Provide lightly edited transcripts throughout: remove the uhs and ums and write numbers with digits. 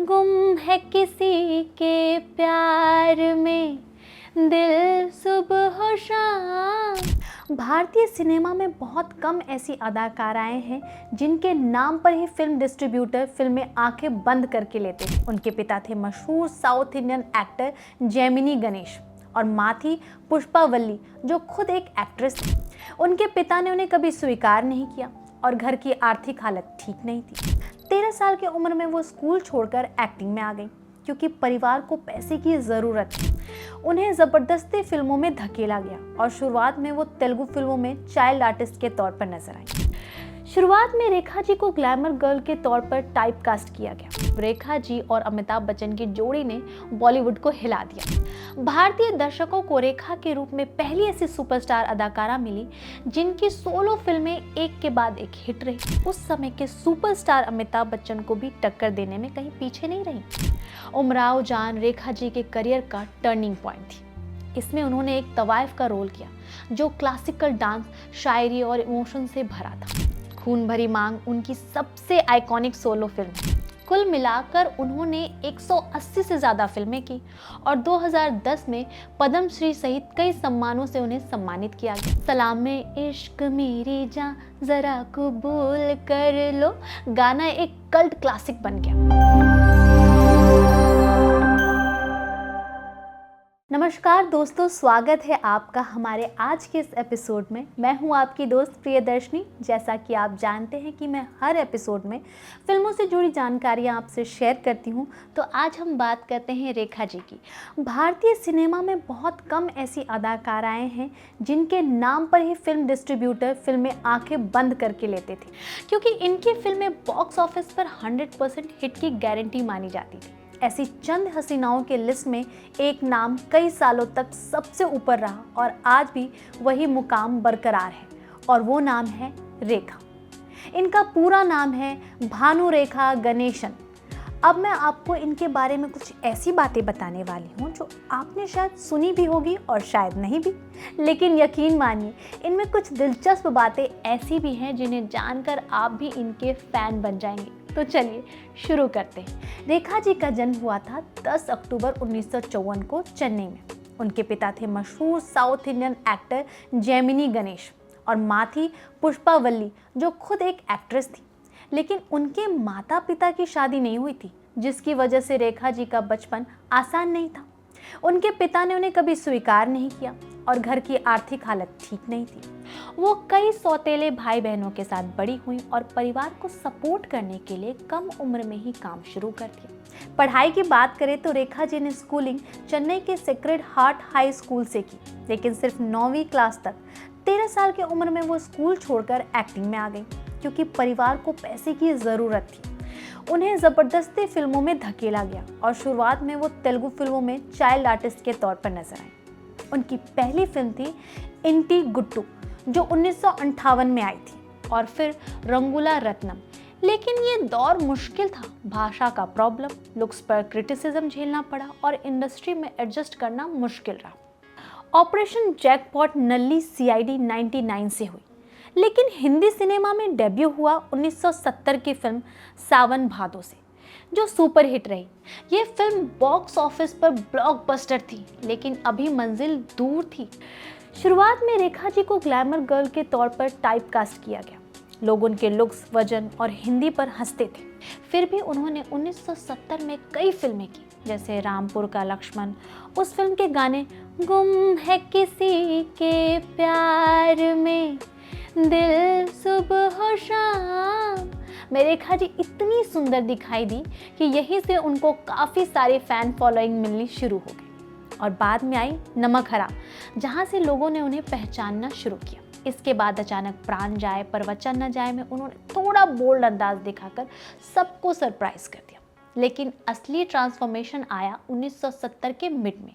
गुम है किसी के प्यार में दिल सुबह शाम। भारतीय सिनेमा में बहुत कम ऐसी अदाकाराएं हैं जिनके नाम पर ही फिल्म डिस्ट्रीब्यूटर फिल्में आंखें बंद करके लेते थे। उनके पिता थे मशहूर south Indian actor Gemini Ganesh और माँ थी पुष्पा वल्ली जो खुद एक एक्ट्रेस थी। उनके पिता ने उन्हें कभी स्वीकार नहीं किया और घर की आर्थिक हालत ठीक नहीं थी। 13 साल की उम्र में वो स्कूल छोड़कर एक्टिंग में आ गई क्योंकि परिवार को पैसे की ज़रूरत थी। उन्हें ज़बरदस्ती फिल्मों में धकेला गया और शुरुआत में वो तेलुगु फिल्मों में चाइल्ड आर्टिस्ट के तौर पर नजर आई। शुरुआत में रेखा जी को ग्लैमर गर्ल के तौर पर टाइपकास्ट किया गया। रेखा जी और अमिताभ बच्चन की जोड़ी ने बॉलीवुड को हिला दिया। भारतीय दर्शकों को रेखा के रूप में पहली ऐसी सुपरस्टार अदाकारा मिली जिनकी सोलो फिल्में एक के बाद एक हिट रही। उस समय के सुपरस्टार अमिताभ बच्चन को भी टक्कर देने में कहीं पीछे नहीं रही। उमराव जान रेखा जी के करियर का टर्निंग पॉइंट थी। इसमें उन्होंने एक तवाइफ का रोल किया जो क्लासिकल डांस, शायरी और इमोशन से भरा था। खून भरी मांग उनकी सबसे आइकॉनिक सोलो फिल्म है। कुल मिलाकर उन्होंने 180 से ज्यादा फिल्में की और 2010 में पद्म श्री सहित कई सम्मानों से उन्हें सम्मानित किया गया। सलामे इश्क मेरी जान जरा कबूल कर लो गाना एक कल्ट क्लासिक बन गया। नमस्कार दोस्तों, स्वागत है आपका हमारे आज के इस एपिसोड में। मैं हूं आपकी दोस्त प्रियदर्शनी। जैसा कि आप जानते हैं कि मैं हर एपिसोड में फिल्मों से जुड़ी जानकारियां आपसे शेयर करती हूं, तो आज हम बात करते हैं रेखा जी की। भारतीय सिनेमा में बहुत कम ऐसी अदाकाराएं हैं जिनके नाम पर ही फिल्म डिस्ट्रीब्यूटर फिल्में आंखें बंद करके लेते थे, क्योंकि इनकी फिल्में बॉक्स ऑफिस पर 100% हिट की गारंटी मानी जाती थी। ऐसी चंद हसीनाओं के लिस्ट में एक नाम कई सालों तक सबसे ऊपर रहा और आज भी वही मुकाम बरकरार है, और वो नाम है रेखा। इनका पूरा नाम है भानु रेखा गणेशन। अब मैं आपको इनके बारे में कुछ ऐसी बातें बताने वाली हूँ जो आपने शायद सुनी भी होगी और शायद नहीं भी, लेकिन यकीन मानिए इनमें कुछ दिलचस्प बातें ऐसी भी हैं जिन्हें जानकर आप भी इनके फैन बन जाएंगे। तो चलिए शुरू करते हैं। रेखा जी का जन्म हुआ था 10 अक्टूबर 1954 को चेन्नई में। उनके पिता थे मशहूर south Indian actor Gemini Ganesh और माँ थी पुष्पा वल्ली जो खुद एक एक्ट्रेस थी। लेकिन उनके माता पिता की शादी नहीं हुई थी, जिसकी वजह से रेखा जी का बचपन आसान नहीं था। उनके पिता ने उन्हें कभी स्वीकार नहीं किया और घर की आर्थिक हालत ठीक नहीं थी। वो कई सौतेले भाई बहनों के साथ बड़ी हुई और परिवार को सपोर्ट करने के लिए कम उम्र में ही काम शुरू कर दिया। पढ़ाई की बात करें तो रेखा जी ने स्कूलिंग चेन्नई के सेक्रेड हार्ट हाई स्कूल से की, लेकिन सिर्फ 9वीं क्लास तक। 13 साल की उम्र में वो स्कूल छोड़कर एक्टिंग में आ गई क्योंकि परिवार को पैसे की ज़रूरत थी। उन्हें ज़बरदस्ती फिल्मों में धकेला गया और शुरुआत में वो तेलुगु फिल्मों में चाइल्ड आर्टिस्ट के तौर पर नजर आई। उनकी पहली फिल्म थी इंटी गुट्टू जो 1958 में आई थी, और फिर रंगुला रत्नम। लेकिन ये दौर मुश्किल था। भाषा का प्रॉब्लम, लुक्स पर क्रिटिसिज्म झेलना पड़ा और इंडस्ट्री में एडजस्ट करना मुश्किल रहा। ऑपरेशन जैकपॉट नल्ली CID 99 से हुई, लेकिन हिंदी सिनेमा में डेब्यू हुआ 1970 की फिल्म सावन भादो से, जो सुपर हिट रही। ये फिल्म बॉक्स ऑफिस पर ब्लॉकबस्टर थी, लेकिन अभी मंजिल दूर थी। शुरुआत में रेखा जी को ग्लैमर गर्ल के तौर पर टाइपकास्ट किया गया। लोग उनके लुक्स, वजन और हिंदी पर हंसते थे। फिर भी उन्होंने 1970 में कई फिल्में की, जैसे रामपुर का लक्ष्मण। उस फिल्म के गाने गुम है किसी के प्यार में दिल सुबह शाम में रेखा जी इतनी सुंदर दिखाई दी कि यहीं से उनको काफ़ी सारे फैन फॉलोइंग मिलनी शुरू हो गई। और बाद में आई नमक हराम, जहाँ से लोगों ने उन्हें पहचानना शुरू किया। इसके बाद अचानक प्राण जाए पर वचन न जाए में उन्होंने थोड़ा बोल्ड अंदाज दिखाकर सबको सरप्राइज कर दिया। लेकिन असली ट्रांसफॉर्मेशन आया 1970 के मिड में।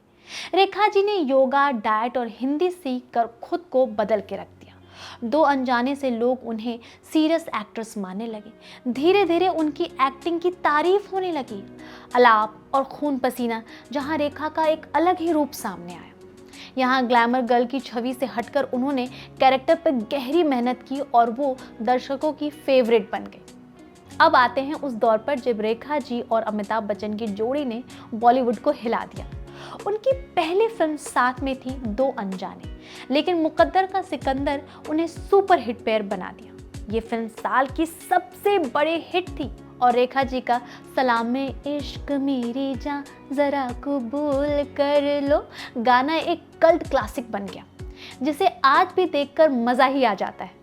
रेखा जी ने योगा, डाइट और हिंदी सीख कर खुद को बदल के रख दिया। दो अनजाने से लोग उन्हें सीरियस एक्ट्रेस मानने लगे। धीरे धीरे उनकी एक्टिंग की तारीफ होने लगी। अलाप और खून पसीना, जहां रेखा का एक अलग ही रूप सामने आया। यहाँ ग्लैमर गर्ल की छवि से हटकर उन्होंने कैरेक्टर पर गहरी मेहनत की और वो दर्शकों की फेवरेट बन गई। अब आते हैं उस दौर पर जब रेखा जी और अमिताभ बच्चन की जोड़ी ने बॉलीवुड को हिला दिया। उनकी पहली फिल्म साथ में थी दो अनजाने, लेकिन मुकद्दर का सिकंदर उन्हें सुपर हिट पेयर बना दिया। ये फिल्म साल की सबसे बड़ी हिट थी और रेखा जी का सलाम में इश्क मेरी जान जरा कबूल कर लो गाना एक कल्ट क्लासिक बन गया, जिसे आज भी देखकर मज़ा ही आ जाता है।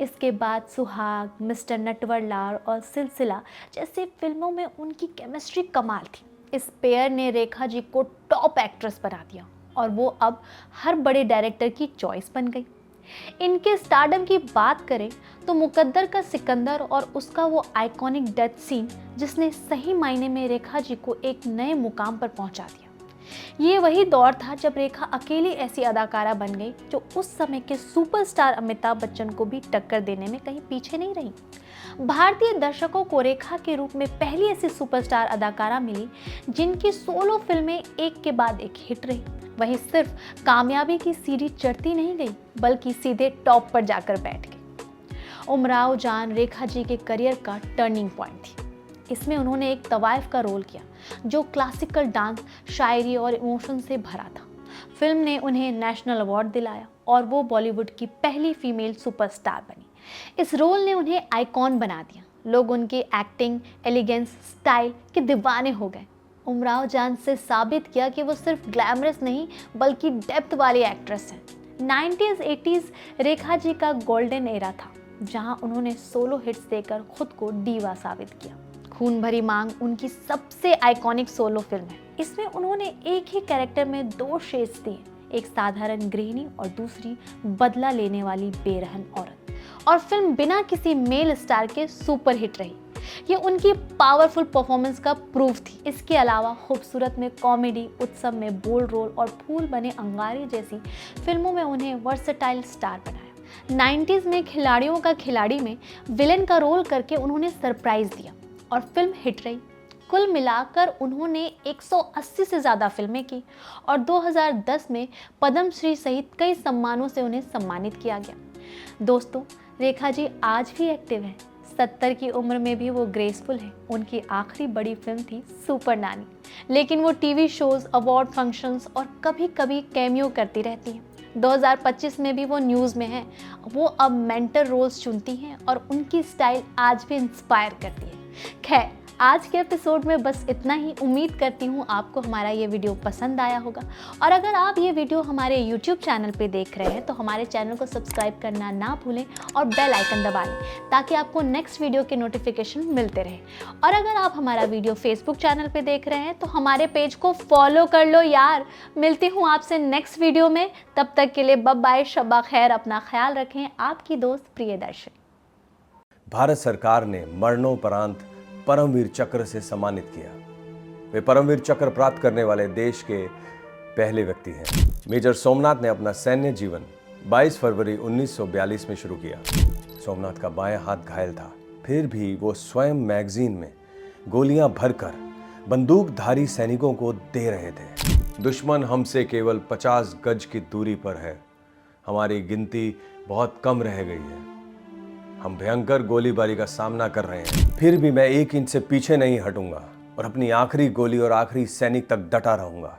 इसके बाद सुहाग, मिस्टर नटवरलाल और सिलसिला जैसी फिल्मों में उनकी केमिस्ट्री कमाल थी। इस पेयर ने रेखा जी को टॉप एक्ट्रेस बना दिया और वो अब हर बड़े डायरेक्टर की चॉइस बन गई। इनके स्टारडम की बात करें तो मुकद्दर का सिकंदर और उसका वो आइकॉनिक डेथ सीन, जिसने सही मायने में रेखा जी को एक नए मुकाम पर पहुंचा दिया। ये वही दौर था जब रेखा अकेली ऐसी अदाकारा बन गई जो उस समय के सुपरस्टार अमिताभ बच्चन को भी टक्कर देने में कहीं पीछे नहीं रही। भारतीय दर्शकों को रेखा के रूप में पहली ऐसी सुपरस्टार अदाकारा मिली जिनकी सोलो फिल्में एक के बाद एक हिट रही। वहीं सिर्फ कामयाबी की सीढ़ी चढ़ती नहीं गई, बल्कि सीधे टॉप पर जाकर बैठ गई। उमराव जान रेखा जी के करियर का टर्निंग पॉइंट थी। इसमें उन्होंने एक तवाइफ का रोल किया जो क्लासिकल डांस, शायरी और इमोशन से भरा था। फिल्म ने उन्हें नेशनल अवार्ड दिलाया और वो बॉलीवुड की पहली फीमेल सुपरस्टार बनी। इस रोल ने उन्हें आइकॉन बना दिया। लोग उनकी एक्टिंग, एलिगेंस, स्टाइल के दीवाने हो गए। उमराव जान से साबित किया कि वो सिर्फ ग्लैमरस नहीं बल्कि डेप्थ वाली एक्ट्रेस हैं। 90s 80s रेखा जी का गोल्डन एरा था, जहां उन्होंने सोलो हिट्स देकर खुद को डीवा साबित किया। खून भरी मांग उनकी सबसे आइकॉनिक सोलो फिल्म है। इसमें उन्होंने एक ही कैरेक्टर में दो शेड्स दिए, एक साधारण गृहिणी और दूसरी बदला लेने वाली बेरहम औरत, और फिल्म बिना किसी मेल स्टार के सुपर हिट रही। ये उनकी पावरफुल परफॉर्मेंस का प्रूफ थी। इसके अलावा खूबसूरत में कॉमेडी, उत्सव में बोल्ड रोल और फूल बने अंगारे जैसी फिल्मों में उन्हें वर्सेटाइल स्टार बनाया। 90s में खिलाड़ियों का खिलाड़ी में विलेन का रोल करके उन्होंने सरप्राइज दिया और फिल्म हिट रही। कुल मिलाकर उन्होंने 180 से ज़्यादा फिल्में की और 2010 में पद्मश्री सहित कई सम्मानों से उन्हें सम्मानित किया गया। दोस्तों, रेखा जी आज भी एक्टिव हैं। 70 की उम्र में भी वो ग्रेसफुल है। उनकी आखिरी बड़ी फिल्म थी सुपर नानी, लेकिन वो टीवी शोज, अवार्ड फंक्शंस और कभी कभी कैमियो करती रहती हैं। 2025 में भी वो न्यूज़ में हैं। वो अब मेंटर रोल्स चुनती हैं और उनकी स्टाइल आज भी इंस्पायर करती है। खैर, आज के एपिसोड में बस इतना ही। उम्मीद करती हूँ आपको हमारा ये वीडियो पसंद आया होगा, और अगर आप ये वीडियो हमारे YouTube चैनल पे देख रहे हैं तो हमारे चैनल को सब्सक्राइब करना ना भूलें और बेल आइकन दबा लें ताकि आपको नेक्स्ट वीडियो के नोटिफिकेशन मिलते रहे। और अगर आप हमारा वीडियो Facebook चैनल पे देख रहे हैं तो हमारे पेज को फॉलो कर लो यार। मिलती हूँ आपसे नेक्स्ट वीडियो में, तब तक के लिए बाय, शब्बा खैर, अपना ख्याल रखें। आपकी दोस्त प्रियदर्शनी। भारत सरकार ने मरणोपरांत परमवीर चक्र से सम्मानित किया। वे परमवीर चक्र प्राप्त करने वाले देश के पहले व्यक्ति हैं। मेजर सोमनाथ ने अपना सैन्य जीवन 22 फरवरी 1942 में शुरू किया। सोमनाथ का बायां हाथ घायल था, फिर भी वो स्वयं मैगजीन में गोलियां भरकर बंदूकधारी सैनिकों को दे रहे थे। दुश्मन हमसे केवल 50 गज की दूरी पर है। हमारी गिनती बहुत कम रह गई है। हम भयंकर गोलीबारी का सामना कर रहे हैं, फिर भी मैं 1 इंच से पीछे नहीं हटूंगा और अपनी आखिरी गोली और आखिरी सैनिक तक डटा रहूंगा।